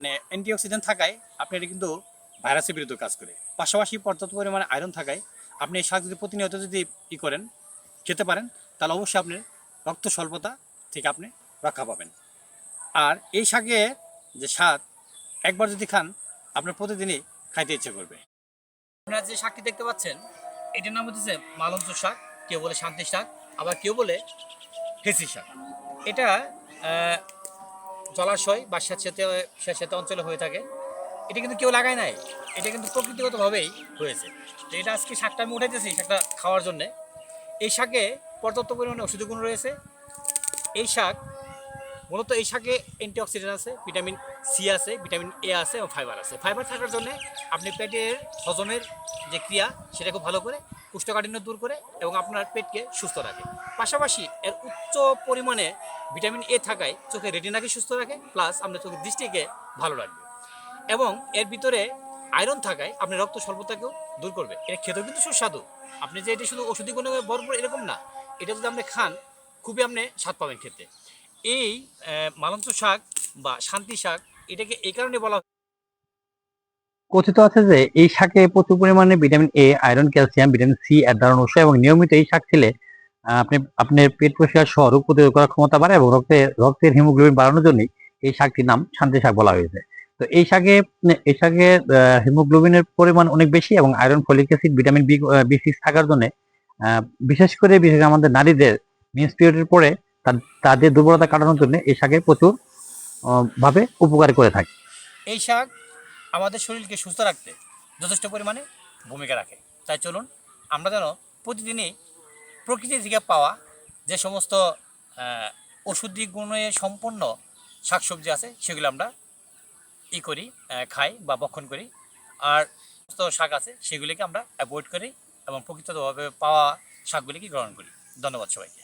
মানে অ্যান্টিঅক্সিডেন্ট থাকায় আপনি এটা কিন্তু ভাইরাসের বিরুদ্ধে কাজ করে। পাশাপাশি পর্যাপ্ত পরিমাণে আয়রন থাকায় আপনি এই শাক যদি প্রতিনিয়ত যদি করেন, খেতে পারেন, তাহলে অবশ্যই আপনার রক্ত স্বল্পতা থেকে আপনি রক্ষা পাবেন। আর এই শাকের যে স্বাদ, একবার যদি খান আপনার প্রতিদিনই খাইতে ইচ্ছে করবে। আপনারা যে শাকটি দেখতে পাচ্ছেন, এটার নাম হচ্ছে মালঞ্চ শাক, কেউ বলে শান্তি শাক, আবার কেউ বলে হেসি শাক। এটা জলাশয় বা স্যাঁতস্যাঁতে অঞ্চলে হয়ে থাকে। এটা কিন্তু কেউ লাগায় নাই, এটা কিন্তু প্রকৃতিগতভাবেই হয়েছে। তো এটা আজকে শাকটা আমি উঠাইতেছি শাকটা খাওয়ার জন্যে। এই শাকে পর্যাপ্ত পরিমাণে ওষুধি গুণ রয়েছে। এই শাক মূলত এই শাকে অ্যান্টিঅক্সিডেন্ট আছে, ভিটামিন সি আছে, ভিটামিন এ আছে এবং ফাইবার আছে। ফাইবার থাকার জন্য আপনি পেটের হজমের যে ক্রিয়া সেটা খুব ভালো করে, কোষ্ঠকাঠিন্য দূর করে এবং আপনার পেটকে সুস্থ রাখে। পাশাপাশি এর উচ্চ পরিমাণে ভিটামিন এ থাকায় চোখের রেটিনাকে সুস্থ রাখে, প্লাস আপনার চোখের দৃষ্টিকে ভালো রাখবে। এবং এর ভিতরে আয়রন থাকায় আপনার রক্ত স্বল্পতাকেও দূর করবে। এটা খেতেও কিন্তু সুস্বাদু। আপনি যে এটা শুধু ওষুধি গুণে ভরপুর এরকম না, এটা যদি আপনি খান খুবই আপনি স্বাদ পাবেন খেতে। এই মালঞ্চ শাক বা শান্তি শাক, এটাকে এই কারণে বলা কথিত আছে যে এই শাকে প্রচুর পরিমাণে vitamin A, iron, calcium, vitamin C এর ধারণ উৎস এবং নিয়মিত এই শাক খেলে আপনার পেট পরিষ্কার সহ রোগ প্রতিরোধ করার ক্ষমতা বাড়ে এবং রক্তের হিমোগ্লোবিন বাড়ানোর জন্য এই শাকটির নাম শান্তি শাক বলা হয়েছে। তো এই শাকে হিমোগ্লোবিনের পরিমাণ অনেক বেশি এবং আয়রন, ফলিক অ্যাসিড, ভিটামিন বি6 থাকার জন্য বিশেষ করে আমাদের নারীদের মেন্স পিরিয়ডের পরে তাদের দুর্বলতা কাটানোর জন্য এই শাকে প্রচুর ভাবে উপকার করে থাকে। এই শাক আমাদের শরীরকে সুস্থ রাখতে যথেষ্ট পরিমাণে ভূমিকা রাখে। তাই চলুন আমরা যেন প্রতিদিনই প্রকৃতি থেকে পাওয়া যে সমস্ত ওষুধি গুণে সম্পন্ন শাকসবজি আছে সেগুলো আমরা করি, খাই বা ভক্ষণ করি। আর সমস্ত শাক আছে সেগুলিকে আমরা অ্যাভয়েড করি এবং প্রকৃতভাবে পাওয়া শাকগুলিকে গ্রহণ করি। ধন্যবাদ সবাইকে।